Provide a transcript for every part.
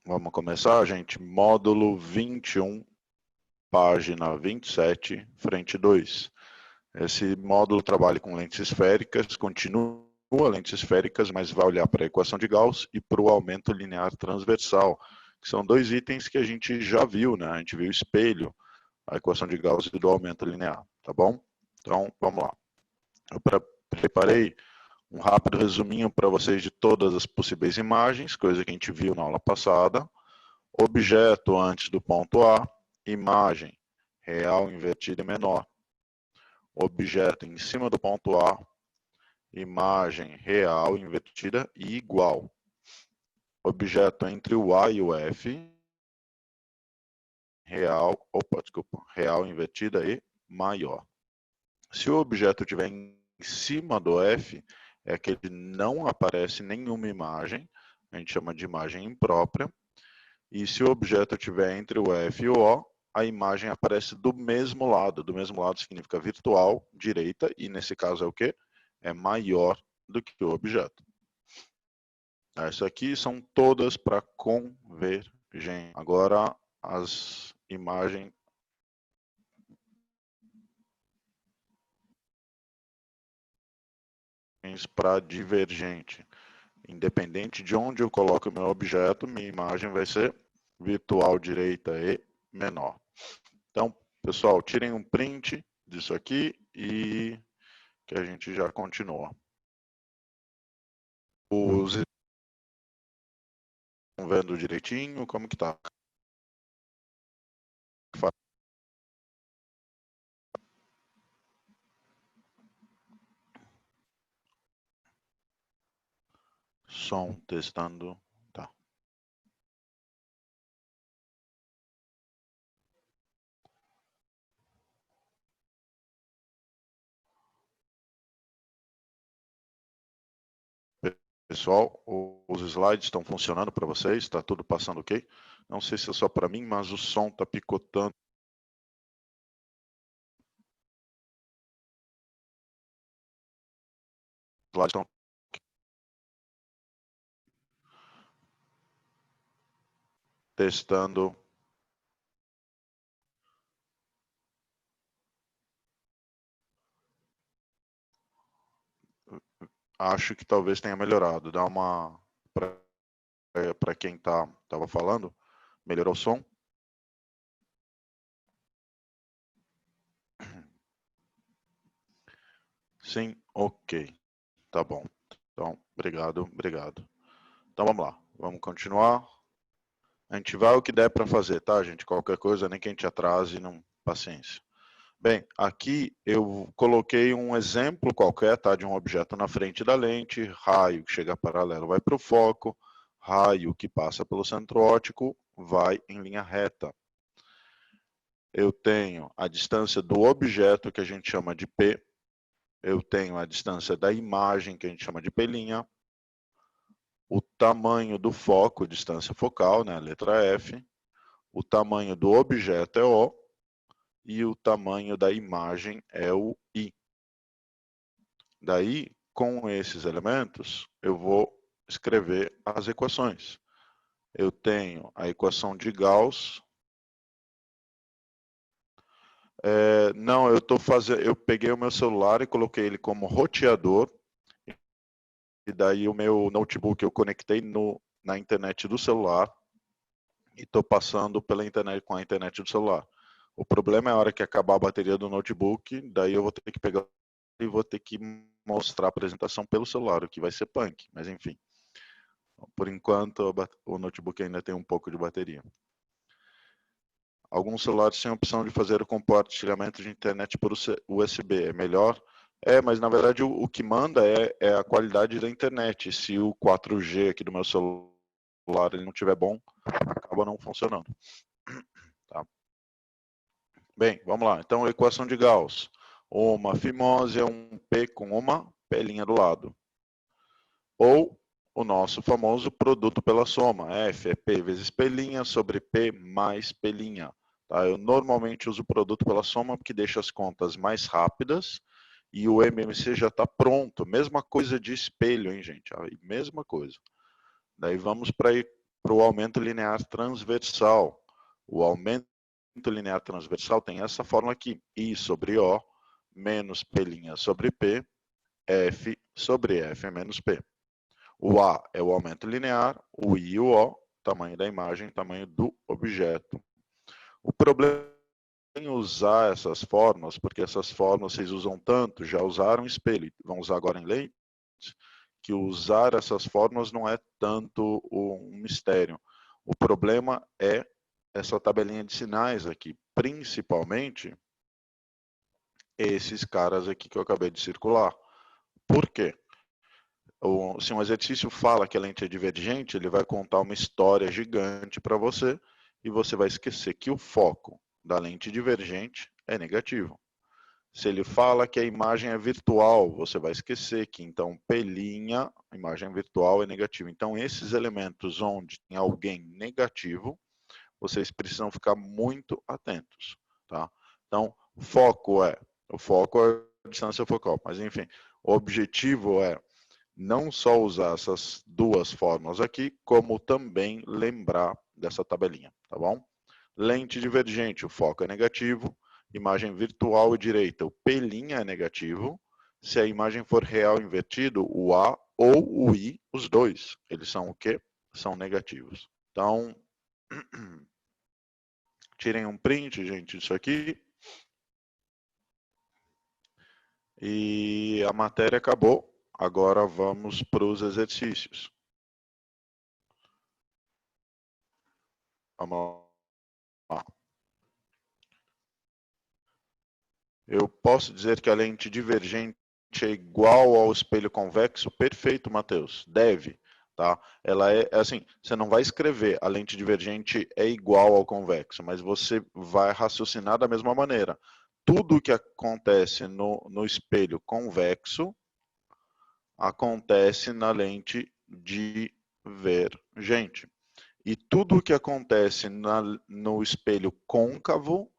Vamos começar, gente. Módulo 21, página 27, frente 2. Esse módulo trabalha com lentes esféricas, continua lentes esféricas, mas vai olhar para a equação de Gauss e para o aumento linear transversal, que são dois itens que a gente já viu, né? A gente viu o espelho, a equação de Gauss e do aumento linear, tá bom? Então, vamos lá. Eu preparei um rápido resuminho para vocês de todas as possíveis imagens, coisa que a gente viu na aula passada. Objeto antes do ponto A, imagem real invertida e menor. Objeto em cima do ponto A, imagem real invertida e igual. Objeto entre o A e o F, real invertida e maior. Se o objeto estiver em cima do F, é que ele não aparece nenhuma imagem, a gente chama de imagem imprópria. E se o objeto estiver entre o F e o O, a imagem aparece do mesmo lado. Do mesmo lado significa virtual, direita, e nesse caso é o quê? É maior do que o objeto. Essas aqui são todas para convergência. Agora, as imagens para divergente. Independente de onde eu coloco o meu objeto, minha imagem vai ser virtual, direita e menor. Então, pessoal, tirem um print disso aqui e que a gente já continua. Os estão vendo direitinho? Como que tá? Som testando. Tá. Pessoal, os slides estão funcionando para vocês? Está tudo passando ok? Não sei se é só para mim, mas o som está picotando. Os slides estão testando. Acho que talvez tenha melhorado. Dá uma para quem estava falando. Melhorou o som? Sim, ok. Tá bom. Então, obrigado. Então vamos lá, vamos continuar. A gente vai o que der para fazer, tá, gente? Qualquer coisa, nem que a gente atrase, não, paciência. Bem, aqui eu coloquei um exemplo qualquer, tá, de um objeto na frente da lente, raio que chega paralelo vai para o foco, raio que passa pelo centro óptico vai em linha reta. Eu tenho a distância do objeto, que a gente chama de P, eu tenho a distância da imagem, que a gente chama de P', o tamanho do foco, distância focal, né, letra F, o tamanho do objeto é O, e o tamanho da imagem é o I. Daí, com esses elementos, eu vou escrever as equações. Eu tenho a equação de Gauss. Não, eu peguei o meu celular e coloquei ele como roteador, e daí o meu notebook eu conectei na internet do celular, e estou passando pela internet com a internet do celular. O problema é a hora que acabar a bateria do notebook, daí eu vou ter que pegar e vou ter que mostrar a apresentação pelo celular, o que vai ser punk, mas enfim. Por enquanto, o notebook ainda tem um pouco de bateria. Alguns celulares têm a opção de fazer o compartilhamento de internet por USB. É melhor? Mas na verdade o que manda é a qualidade da internet. Se o 4G aqui do meu celular ele não estiver bom, acaba não funcionando. Tá? Bem, vamos lá. Então, a equação de Gauss. Uma fimose é um P com uma P' do lado. Ou o nosso famoso produto pela soma. F é P vezes P' sobre P mais P'. Tá? Eu normalmente uso o produto pela soma porque deixa as contas mais rápidas e o MMC já está pronto. Mesma coisa de espelho, hein, gente? Mesma coisa. Daí vamos para para o aumento linear transversal. O aumento linear transversal tem essa fórmula aqui, I sobre O menos P' sobre P, F sobre F menos P. O A é o aumento linear, o I e o O, tamanho da imagem, tamanho do objeto. O problema em usar essas fórmulas, porque essas fórmulas vocês usam tanto, já usaram espelho, vão usar agora em lentes, que usar essas fórmulas não é tanto um mistério. O problema é essa tabelinha de sinais aqui, principalmente esses caras aqui que eu acabei de circular. Por quê? Se um exercício fala que a lente é divergente, ele vai contar uma história gigante para você e você vai esquecer que o foco da lente divergente é negativo. Se ele fala que a imagem é virtual, você vai esquecer que então P', a imagem virtual é negativa. Então esses elementos onde tem alguém negativo, vocês precisam ficar muito atentos, tá? Então o foco é a distância focal, mas enfim, o objetivo é não só usar essas duas fórmulas aqui, como também lembrar dessa tabelinha, tá bom? Lente divergente, o foco é negativo. Imagem virtual e direita, o P' é negativo. Se a imagem for real invertido, o A ou o I, os dois, eles são o quê? São negativos. Então, tirem um print, gente, disso aqui. E a matéria acabou. Agora vamos para os exercícios. Vamos lá. Eu posso dizer que a lente divergente é igual ao espelho convexo? Perfeito, Matheus. Deve, tá? Ela é assim, você não vai escrever a lente divergente é igual ao convexo, mas você vai raciocinar da mesma maneira. Tudo que acontece no espelho convexo acontece na lente divergente. E tudo que acontece no espelho côncavo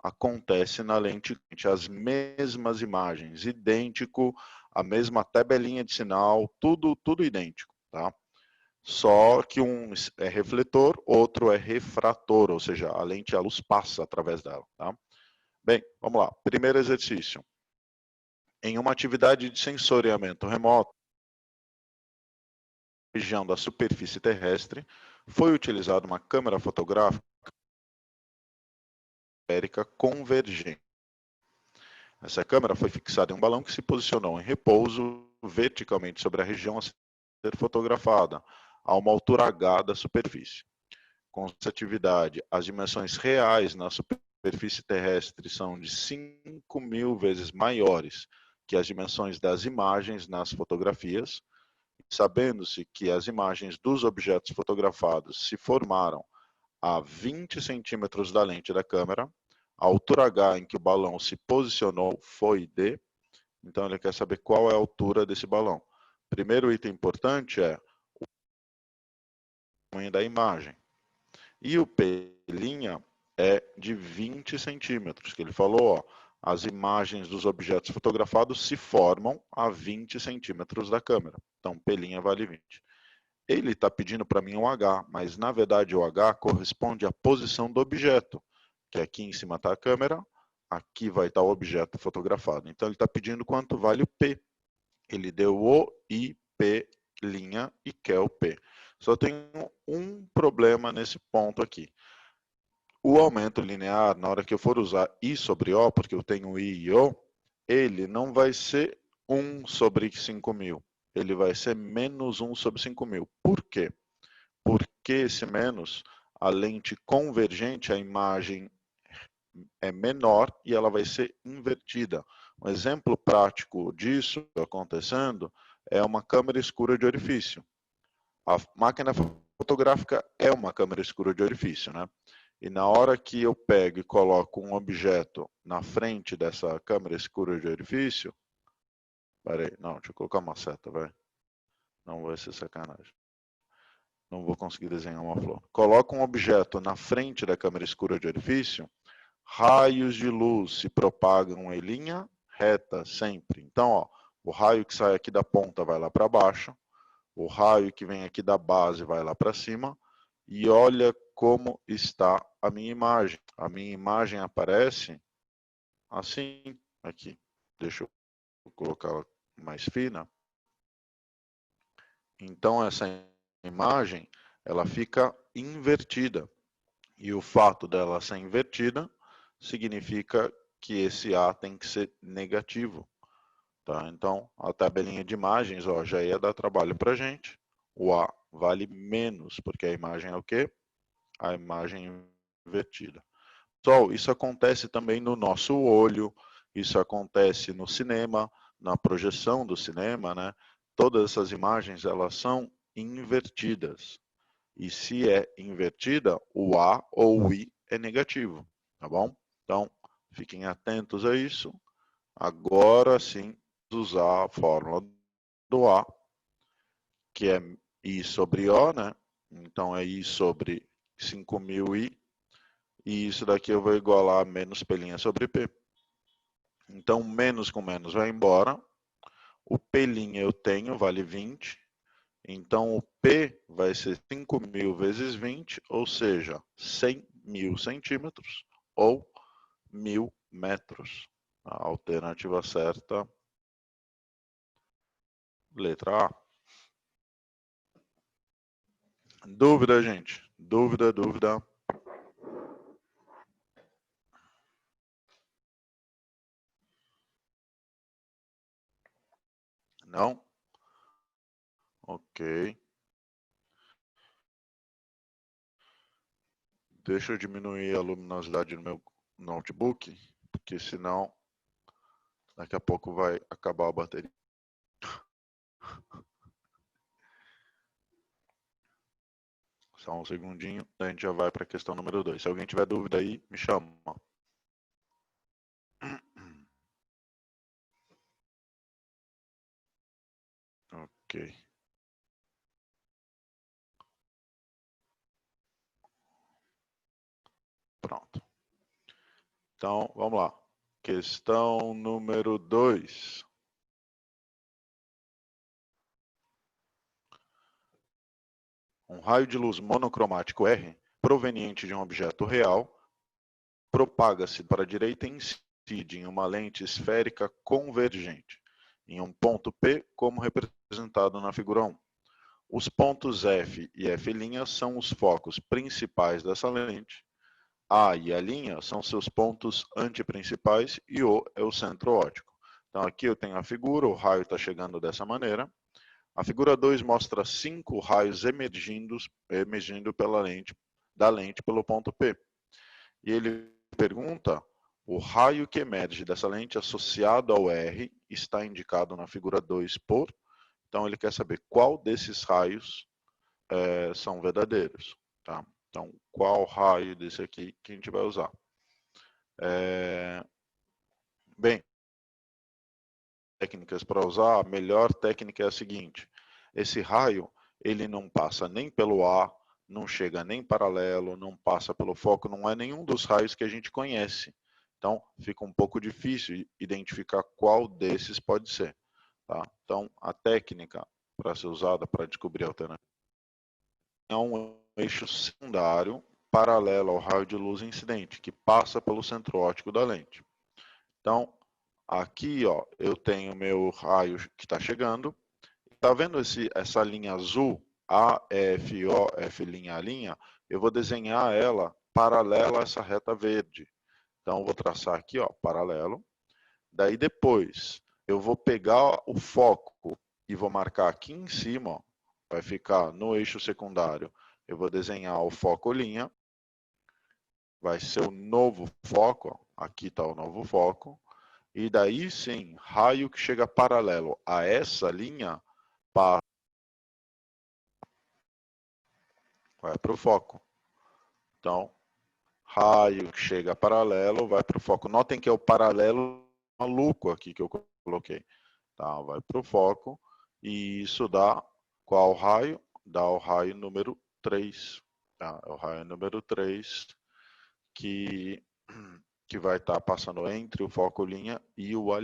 acontece na lente, as mesmas imagens, idêntico, a mesma tabelinha de sinal, tudo idêntico, tá? Só que um é refletor, outro é refrator, ou seja, a lente, a luz passa através dela, tá? Bem, vamos lá. Primeiro exercício. Em uma atividade de sensoriamento remoto, região da superfície terrestre, foi utilizada uma câmera fotográfica esférica convergente. Essa câmera foi fixada em um balão que se posicionou em repouso verticalmente sobre a região a ser fotografada, a uma altura h da superfície. Com essa atividade, as dimensões reais na superfície terrestre são de 5.000 vezes maiores que as dimensões das imagens nas fotografias, sabendo-se que as imagens dos objetos fotografados se formaram a 20 centímetros da lente da câmera, a altura h em que o balão se posicionou foi de... Então ele quer saber qual é a altura desse balão. Primeiro item importante é o tamanho da imagem. E o P' é de 20 centímetros, que ele falou, ó, as imagens dos objetos fotografados se formam a 20 centímetros da câmera. Então, P' vale 20. Ele está pedindo para mim um H, mas na verdade o H corresponde à posição do objeto, que aqui em cima está a câmera, aqui vai estar o objeto fotografado. Então ele está pedindo quanto vale o P. Ele deu o I, P' e quer o P. Só tem um problema nesse ponto aqui. O aumento linear, na hora que eu for usar I sobre O, porque eu tenho I e O, ele não vai ser 1 sobre 5.000. Ele vai ser menos 1 sobre 5.000. Por quê? Porque esse menos, a lente convergente, a imagem é menor e ela vai ser invertida. Um exemplo prático disso acontecendo é uma câmera escura de orifício. A máquina fotográfica é uma câmera escura de orifício, né? E na hora que eu pego e coloco um objeto na frente dessa câmera escura de orifício, peraí, não, deixa eu colocar uma seta, vai. Não vai ser sacanagem. Não vou conseguir desenhar uma flor. Coloco um objeto na frente da câmera escura de orifício, raios de luz se propagam em linha reta sempre. Então, ó, o raio que sai aqui da ponta vai lá para baixo, o raio que vem aqui da base vai lá para cima, e olha como está a minha imagem. A minha imagem aparece assim, aqui. Deixa eu colocar mais fina. Então, essa imagem, ela fica invertida. E o fato dela ser invertida significa que esse A tem que ser negativo. Tá? Então, a tabelinha de imagens ó, já ia dar trabalho para a gente. O A vale menos, porque a imagem é o quê? A imagem invertida. Pessoal, isso acontece também no nosso olho, isso acontece no cinema, na projeção do cinema, né? Todas essas imagens, elas são invertidas. E se é invertida, o A ou o I é negativo, tá bom? Então, fiquem atentos a isso. Agora sim, usar a fórmula do A, que é I sobre O, né? Então, é I sobre 5.000I, e isso daqui eu vou igualar a menos P' sobre P. Então, menos com menos vai embora. O P' eu tenho, vale 20. Então, o P vai ser 5.000 vezes 20, ou seja, 100.000 centímetros ou 1.000 metros. A alternativa certa, letra A. Dúvida, gente? Dúvida, dúvida? Não? Ok. Deixa eu diminuir a luminosidade no meu notebook, porque senão daqui a pouco vai acabar a bateria. Só um segundinho, daí a gente já vai para a questão número 2. Se alguém tiver dúvida aí, me chama. Ok. Pronto. Então, vamos lá. Questão número 2. Um raio de luz monocromático R, proveniente de um objeto real, propaga-se para a direita e incide em uma lente esférica convergente, em um ponto P, como representado na figura 1. Os pontos F e F' são os focos principais dessa lente. A e A' são seus pontos antiprincipais e O é o centro óptico. Então aqui eu tenho a figura, o raio está chegando dessa maneira. A figura 2 mostra 5 raios emergindo da lente pelo ponto P. E ele pergunta, o raio que emerge dessa lente associado ao R está indicado na figura 2 por... Então ele quer saber qual desses raios são verdadeiros. Tá? Então, qual raio desse aqui que a gente vai usar? Bem, técnicas para usar, a melhor técnica é a seguinte: esse raio ele não passa nem pelo A, não chega nem paralelo, não passa pelo foco, não é nenhum dos raios que a gente conhece. Então, fica um pouco difícil identificar qual desses pode ser. Tá? Então, a técnica para ser usada para descobrir a alternativa é um eixo secundário paralelo ao raio de luz incidente, que passa pelo centro óptico da lente. Então, aqui ó, eu tenho meu raio que está chegando. Está vendo essa linha azul? A, F, O, F', A'? Eu vou desenhar ela paralela a essa reta verde. Então, eu vou traçar aqui, ó, paralelo. Daí depois, eu vou pegar o foco e vou marcar aqui em cima, ó, vai ficar no eixo secundário. Eu vou desenhar o foco linha. Vai ser o novo foco, ó. Aqui está o novo foco. E daí sim, raio que chega paralelo a essa linha, vai para o foco. Então, raio que chega paralelo, vai para o foco. Notem que é o paralelo maluco aqui que eu coloquei. Tá? Vai para o foco. E isso dá qual raio? Dá o raio número 3. Tá? É o raio número 3 que vai estar passando entre o foco linha e o A'.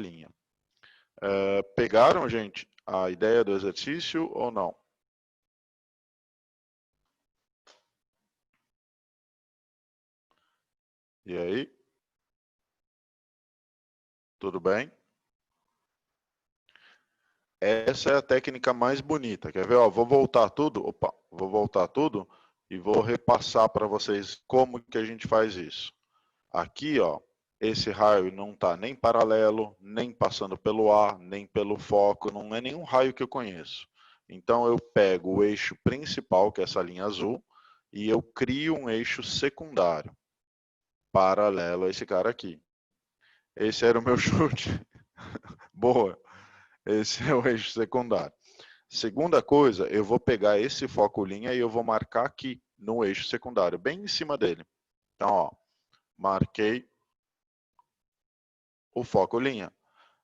Pegaram, gente, a ideia do exercício ou não? E aí? Tudo bem? Essa é a técnica mais bonita. Quer ver? Ó, vou voltar tudo. Opa, vou voltar tudo e vou repassar para vocês como que a gente faz isso. Aqui, ó, esse raio não está nem paralelo, nem passando pelo ar, nem pelo foco, não é nenhum raio que eu conheço. Então eu pego o eixo principal, que é essa linha azul, e eu crio um eixo secundário, paralelo a esse cara aqui. Esse era o meu chute. Boa. Esse é o eixo secundário. Segunda coisa, eu vou pegar esse foco linha e eu vou marcar aqui no eixo secundário, bem em cima dele. Então, ó, marquei o foco linha.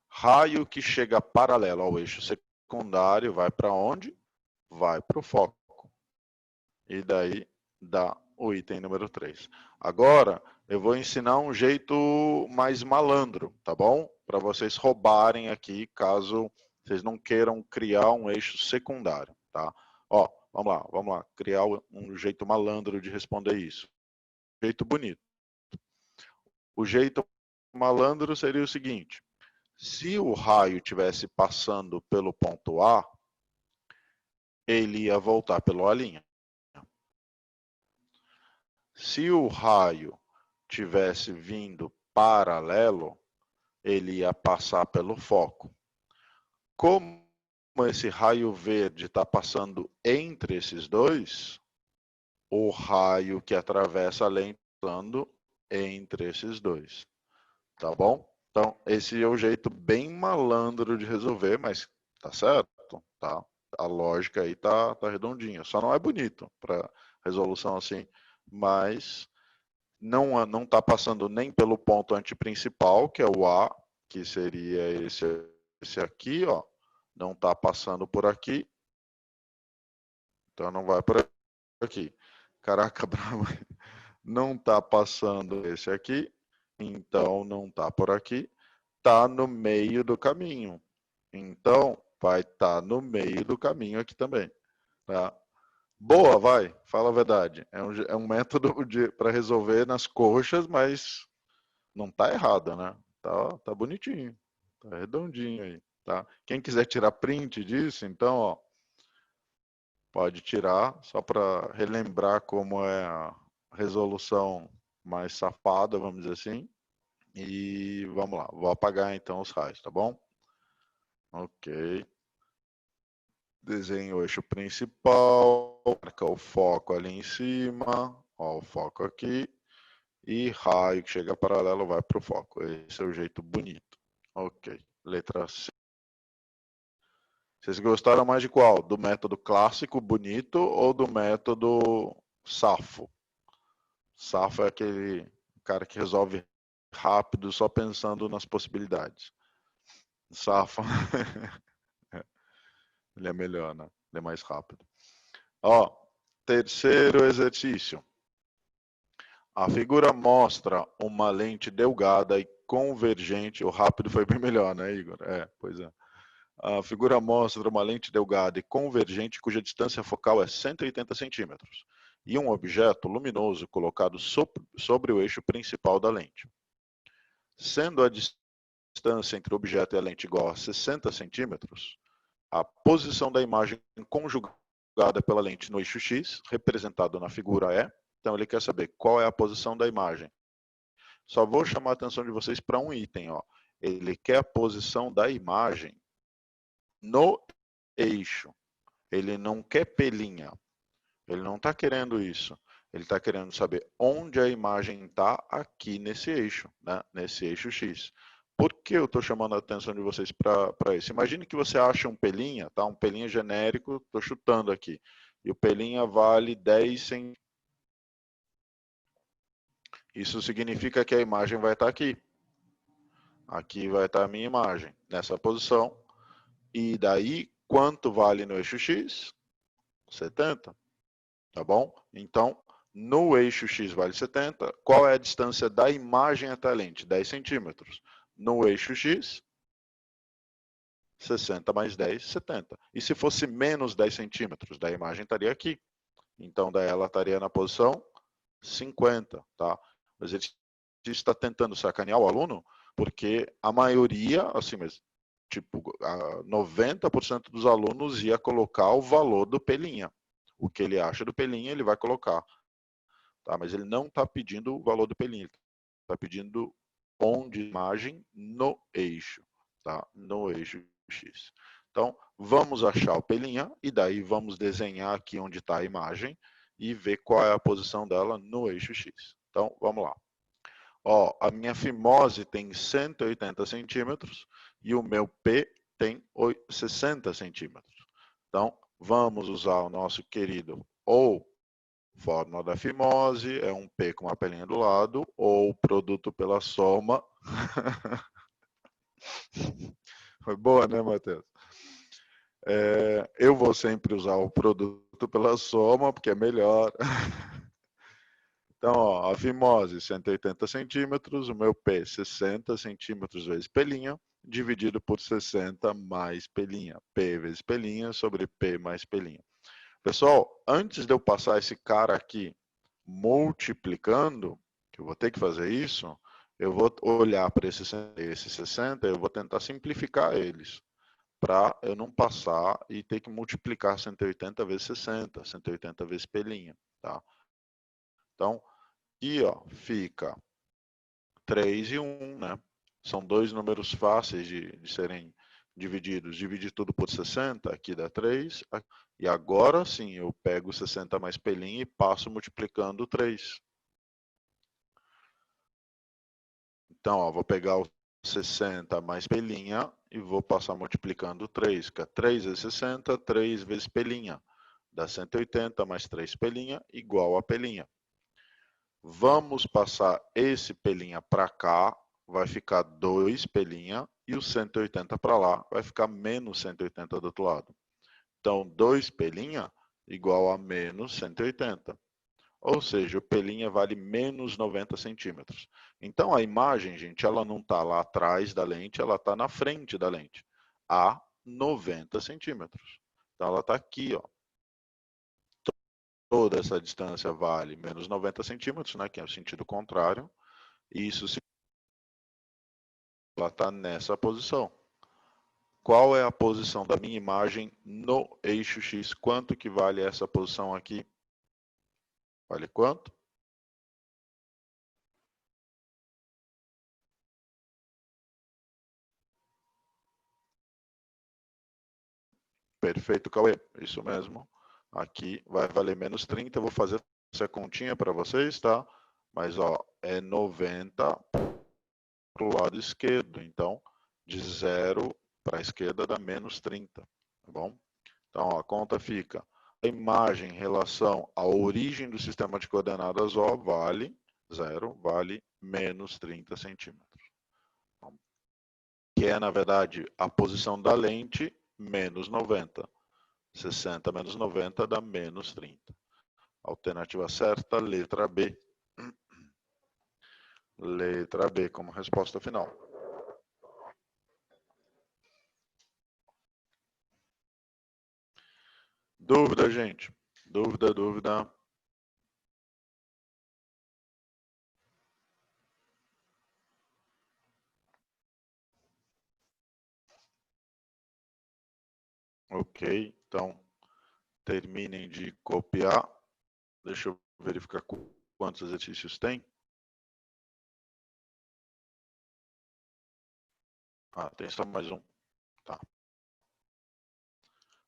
Raio que chega paralelo ao eixo secundário vai para onde? Vai para o foco. E daí dá o item número 3. Agora, eu vou ensinar um jeito mais malandro, tá bom? Para vocês roubarem aqui, caso vocês não queiram criar um eixo secundário, tá? Ó, vamos lá, criar um jeito malandro de responder isso. Jeito bonito. O jeito malandro seria o seguinte: se o raio tivesse passando pelo ponto A, ele ia voltar pelo A'. Se o raio tivesse vindo paralelo, ele ia passar pelo foco. Como esse raio verde está passando entre esses dois, o raio que atravessa a lente passando entre esses dois. Tá bom? Então, esse é o jeito bem malandro de resolver, mas tá certo? Tá. A lógica aí tá redondinha. Só não é bonito para resolução assim, mas não está passando nem pelo ponto antiprincipal, que é o A, que seria esse aqui, ó. Não está passando por aqui, então não vai por aqui. Caraca, bravo. Não está passando esse aqui, então não está por aqui. Está no meio do caminho, então vai estar no meio do caminho aqui também. Tá? Boa, vai, fala a verdade. É um método para resolver nas coxas, mas não tá errado, né? Tá bonitinho, tá redondinho aí, tá? Quem quiser tirar print disso, então, ó, pode tirar, só para relembrar como é a resolução mais safada, vamos dizer assim. E vamos lá, vou apagar então os raios, tá bom? Ok. Desenho o eixo principal, marca o foco ali em cima, ó, o foco aqui, e raio que chega paralelo vai para o foco. Esse é o jeito bonito. Ok. Letra C. Vocês gostaram mais de qual? Do método clássico, bonito, ou do método safo? Safo é aquele cara que resolve rápido só pensando nas possibilidades. Safo, ele é melhor, né? Ele é mais rápido. Ó, terceiro exercício. A figura mostra uma lente delgada e convergente. O rápido foi bem melhor, né, Igor? É, pois é. A figura mostra uma lente delgada e convergente cuja distância focal é 180 centímetros e um objeto luminoso colocado sobre o eixo principal da lente. Sendo a distância entre o objeto e a lente igual a 60 centímetros, a posição da imagem conjugada pela lente no eixo X, representado na figura E. Então ele quer saber qual é a posição da imagem. Só vou chamar a atenção de vocês para um item. Ó. Ele quer a posição da imagem no eixo. Ele não quer pelinha. Ele não está querendo isso. Ele está querendo saber onde a imagem está aqui nesse eixo, né? Nesse eixo X. Por que eu estou chamando a atenção de vocês para isso? Imagine que você acha um pelinha, tá? Um pelinha genérico, estou chutando aqui. E o pelinha vale 10 centímetros. Isso significa que a imagem vai estar aqui. Aqui vai estar a minha imagem, nessa posição. E daí, quanto vale no eixo X? 70. Tá bom? Então, no eixo X vale 70. Qual é a distância da imagem até a lente? 10 centímetros. No eixo X, 60 mais 10, 70. E se fosse menos 10 centímetros, da imagem estaria aqui. Então, daí ela estaria na posição 50. Tá? O exercício está tentando sacanear o aluno, porque a maioria, assim mesmo, tipo, 90% dos alunos ia colocar o valor do pelinha. O que ele acha do pelinha, ele vai colocar. Tá? Mas ele não está pedindo o valor do pelinha, ele está pedindo onde imagem no eixo, tá? No eixo X. Então, vamos achar o pelinha e daí vamos desenhar aqui onde está a imagem e ver qual é a posição dela no eixo X. Então, vamos lá. Ó, a minha fimose tem 180 centímetros e o meu P tem 60 centímetros. Então, vamos usar o nosso querido ou fórmula da fimose, é um P com uma pelinha do lado, ou produto pela soma. Foi boa, né, Matheus? Eu vou sempre usar o produto pela soma, porque é melhor. Então, ó, a fimose, 180 centímetros, o meu P, 60 centímetros vezes pelinha, dividido por 60 mais pelinha. P vezes pelinha sobre P mais pelinha. Pessoal, antes de eu passar esse cara aqui multiplicando, que eu vou ter que fazer isso, eu vou olhar para esses 60, eu vou tentar simplificar eles, para eu não passar e ter que multiplicar 180 vezes 60, 180 vezes pelinha, tá? Então, aqui, ó, fica 3 e 1, né? São dois números fáceis de serem divididos. Dividir tudo por 60, aqui dá 3. E agora sim, eu pego 60 mais pelinha e passo multiplicando 3. Então, ó, vou pegar o 60 mais pelinha e vou passar multiplicando 3. Que é 3 vezes 60, 3 vezes pelinha. Dá 180 mais 3 pelinha, igual a pelinha. Vamos passar esse pelinha para cá, vai ficar 2 pelinha, e o 180 para lá, vai ficar menos 180 do outro lado. Então, 2 pelinha igual a menos 180. Ou seja, o pelinha vale menos 90 centímetros. Então, a imagem, gente, ela não está lá atrás da lente, ela está na frente da lente, a 90 centímetros. Então, ela está aqui, ó. Toda essa distância vale menos 90 centímetros, né, que é o sentido contrário. E isso se ela está nessa posição. Qual é a posição da minha imagem no eixo X? Quanto que vale essa posição aqui? Vale quanto? Perfeito, Cauê. Isso mesmo. Aqui vai valer menos 30. Eu vou fazer essa continha para vocês, tá? Mas, ó, é 90 para o lado esquerdo. Então, de 0 para a esquerda dá menos 30. Tá bom? Então, ó, a conta fica. A imagem em relação à origem do sistema de coordenadas O vale 0, vale menos 30 centímetros. Que é, na verdade, a posição da lente menos 90. 60 menos 90 dá menos 30. Alternativa certa, letra B. Letra B como resposta final. Dúvida, gente? Dúvida, dúvida? Ok, então terminem de copiar. Deixa eu verificar quantos exercícios tem. Ah, tem só mais um. Tá.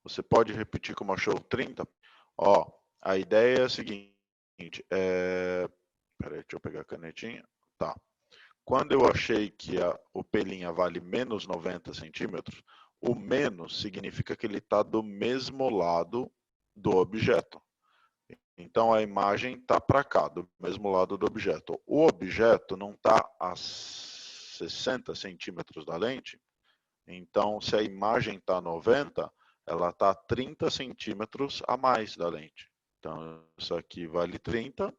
Você pode repetir como achou 30? Ó, a ideia é a seguinte. Peraí, deixa eu pegar a canetinha. Tá. Quando eu achei que o pelinha vale menos 90 centímetros, o menos significa que ele está do mesmo lado do objeto. Então, a imagem está para cá, do mesmo lado do objeto. O objeto não está a 60 centímetros da lente. Então, se a imagem está 90, ela está 30 centímetros a mais da lente. Então, isso aqui vale 30,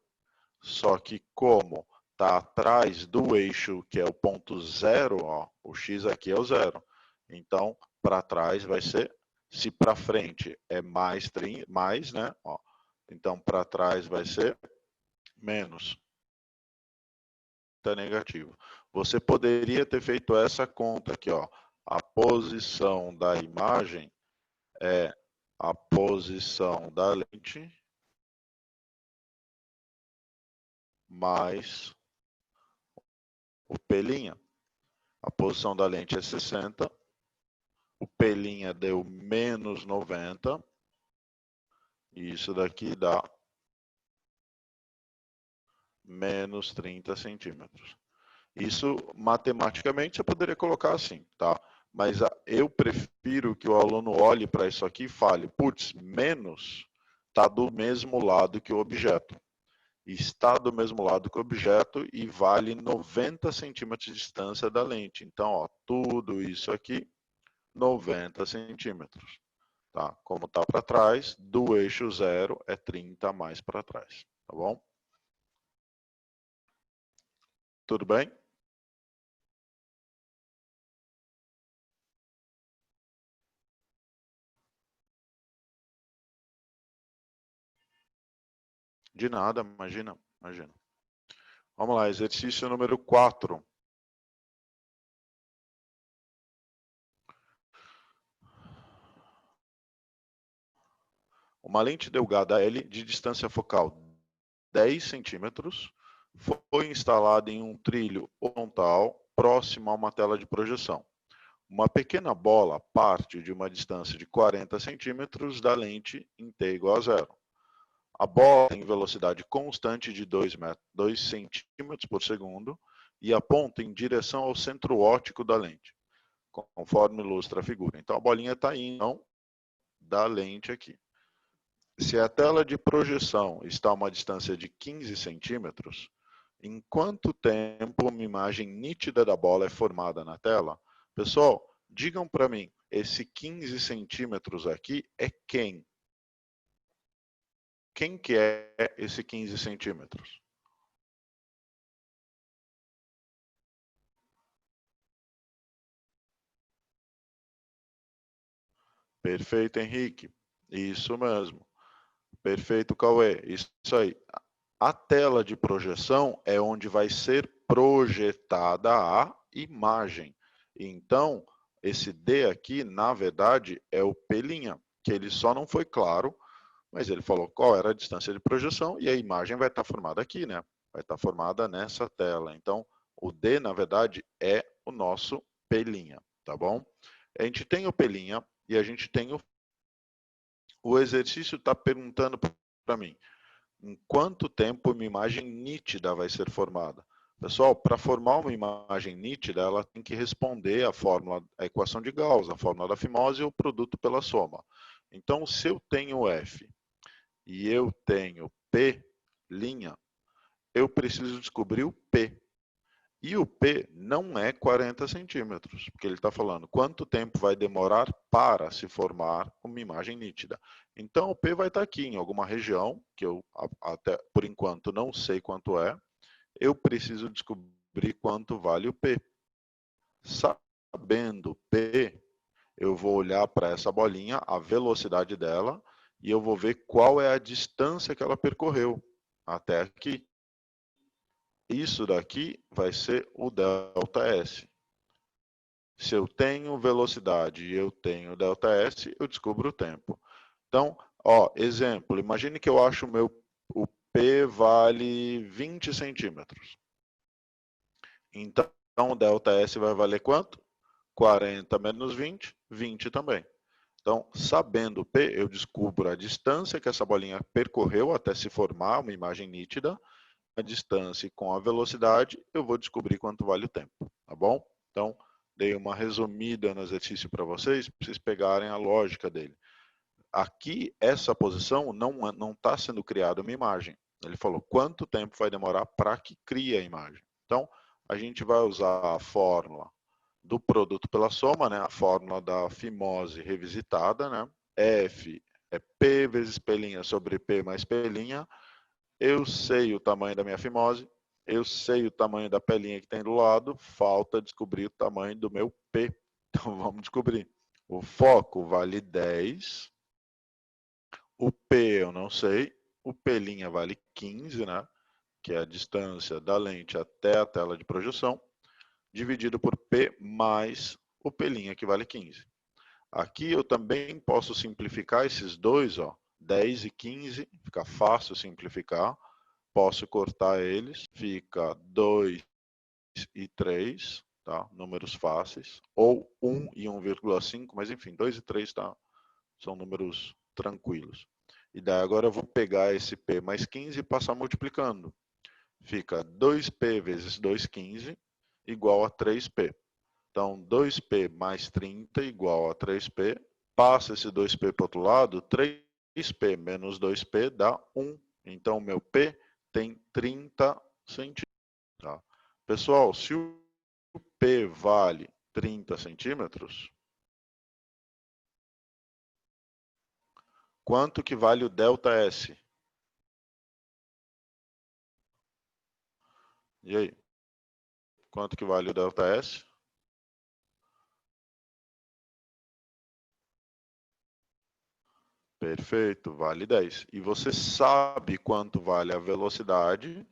só que como está atrás do eixo, que é o ponto zero, ó, o x aqui é o zero. Então, para trás vai ser, se para frente é mais, mais, né? Ó, então, para trás vai ser menos 30 negativo. Você poderia ter feito essa conta aqui, ó. A posição da imagem é a posição da lente mais o P'. A posição da lente é 60, o P' deu menos 90, e isso daqui dá menos 30 centímetros. Isso, matematicamente, você poderia colocar assim, tá? Mas eu prefiro que o aluno olhe para isso aqui e fale, putz, menos está do mesmo lado que o objeto. Está do mesmo lado que o objeto e vale 90 centímetros de distância da lente. Então, ó, tudo isso aqui, 90 centímetros. Tá? Como está para trás, do eixo zero é 30 mais para trás. Tá bom? Tudo bem? De nada, imagina, imagina. Vamos lá, exercício número 4. Uma lente delgada L de distância focal 10 centímetros foi instalada em um trilho horizontal próximo a uma tela de projeção. Uma pequena bola parte de uma distância de 40 centímetros da lente em t igual a zero. A bola tem velocidade constante de 2 centímetros por segundo e aponta em direção ao centro óptico da lente, conforme ilustra a figura. Então, a bolinha está indo da lente aqui. Se a tela de projeção está a uma distância de 15 centímetros, em quanto tempo uma imagem nítida da bola é formada na tela? Pessoal, digam para mim, esse 15 centímetros aqui é quem? Quem que é esse 15 centímetros? Perfeito, Henrique. Isso mesmo. Perfeito, Cauê. Isso aí. A tela de projeção é onde vai ser projetada a imagem. Então, esse D aqui, na verdade, é o P', que ele só não foi claro, mas ele falou qual era a distância de projeção e a imagem vai estar formada aqui, né? Vai estar formada nessa tela. Então, o D, na verdade, é o nosso P', tá bom? A gente tem o P' e a gente tem o exercício está perguntando para mim, em quanto tempo uma imagem nítida vai ser formada? Pessoal, para formar uma imagem nítida, ela tem que responder a fórmula, a equação de Gauss, a fórmula da fimose e o produto pela soma. Então, se eu tenho F e eu tenho P', eu preciso descobrir o P. E o P não é 40 centímetros, porque ele está falando quanto tempo vai demorar para se formar uma imagem nítida. Então, o P vai estar aqui em alguma região, que eu até por enquanto não sei quanto é. Eu preciso descobrir quanto vale o P. Sabendo P, eu vou olhar para essa bolinha, a velocidade dela, e eu vou ver qual é a distância que ela percorreu até aqui. Isso daqui vai ser o ΔS. Se eu tenho velocidade e eu tenho ΔS, eu descubro o tempo. Então, ó, exemplo, imagine que eu acho o P vale 20 centímetros. Então, o ΔS vai valer quanto? 40 menos 20, 20 também. Então, sabendo o P, eu descubro a distância que essa bolinha percorreu até se formar uma imagem nítida, a distância e com a velocidade, eu vou descobrir quanto vale o tempo, tá bom? Então, dei uma resumida no exercício para vocês pegarem a lógica dele. Aqui, essa posição não está sendo criada uma imagem. Ele falou quanto tempo vai demorar para que crie a imagem. Então, a gente vai usar a fórmula do produto pela soma, né? A fórmula da fimose revisitada, né? F é P vezes P' sobre P mais P'. Eu sei o tamanho da minha fimose, eu sei o tamanho da pelinha que tem do lado, falta descobrir o tamanho do meu P. Então vamos descobrir. O foco vale 10, o P eu não sei, o P' vale 15, né? que é a distância da lente até a tela de projeção, dividido por P mais o P' que vale 15. Aqui eu também posso simplificar esses dois, ó, 10 e 15, fica fácil simplificar. Posso cortar eles, fica 2 e 3, tá? Números fáceis, ou 1 e 1,5, mas enfim, 2 e 3 tá? São números tranquilos. E daí agora eu vou pegar esse P mais 15 e passar multiplicando. Fica 2P vezes 2,15 igual a 3P. Então, 2P mais 30 igual a 3P. Passa esse 2P para o outro lado, 3P menos 2P dá 1. Então, meu P tem 30 centímetros. Tá? Pessoal, se o P vale 30 centímetros, quanto que vale o ΔS? E aí? Quanto que vale o ΔS? Perfeito, vale 10. E você sabe quanto vale a velocidade.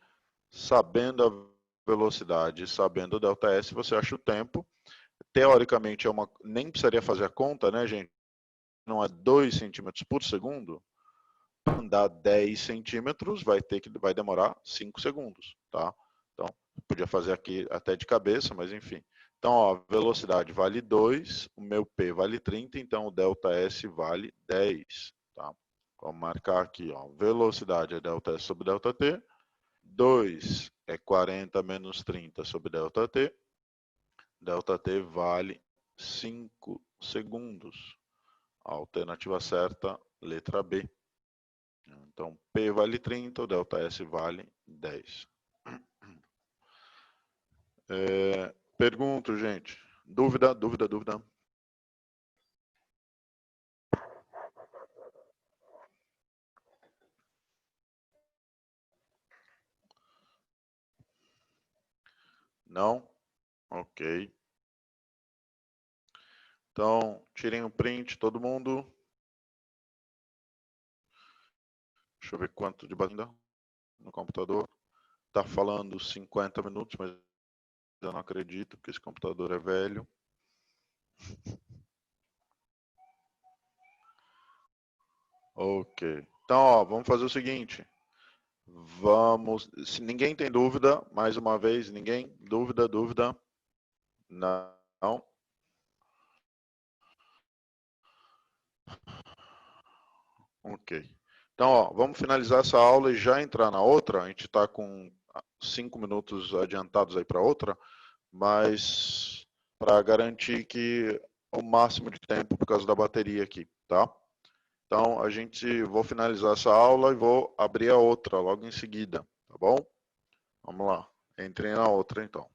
Sabendo a velocidade, sabendo o ΔS, você acha o tempo. Teoricamente, nem precisaria fazer a conta, né, gente? Não é 2 centímetros por segundo. Para andar 10 centímetros, vai demorar 5 segundos, tá? Então, podia fazer aqui até de cabeça, mas enfim. Então, ó, a velocidade vale 2, o meu P vale 30, então o ΔS vale 10, tá? Vamos marcar aqui, ó, velocidade é ΔS sobre ΔT, 2 é 40 menos 30 sobre ΔT, ΔT vale 5 segundos. A alternativa certa, letra B. Então, P vale 30, o ΔS vale 10. Pergunto, gente. Dúvida, dúvida, dúvida? Não? Ok. Então, tirem um print, todo mundo. Deixa eu ver quanto de banda no computador. Tá falando 50 minutos, mas eu não acredito, porque esse computador é velho. Ok. Então, ó, vamos fazer o seguinte. Vamos. Se ninguém tem dúvida, mais uma vez, ninguém? Dúvida, dúvida? Não? Ok. Então, ó, vamos finalizar essa aula e já entrar na outra. A gente está com 5 minutos adiantados aí para outra, mas para garantir que o máximo de tempo por causa da bateria aqui, tá? Então, vou finalizar essa aula e vou abrir a outra logo em seguida, tá bom? Vamos lá. Entrem na outra, então.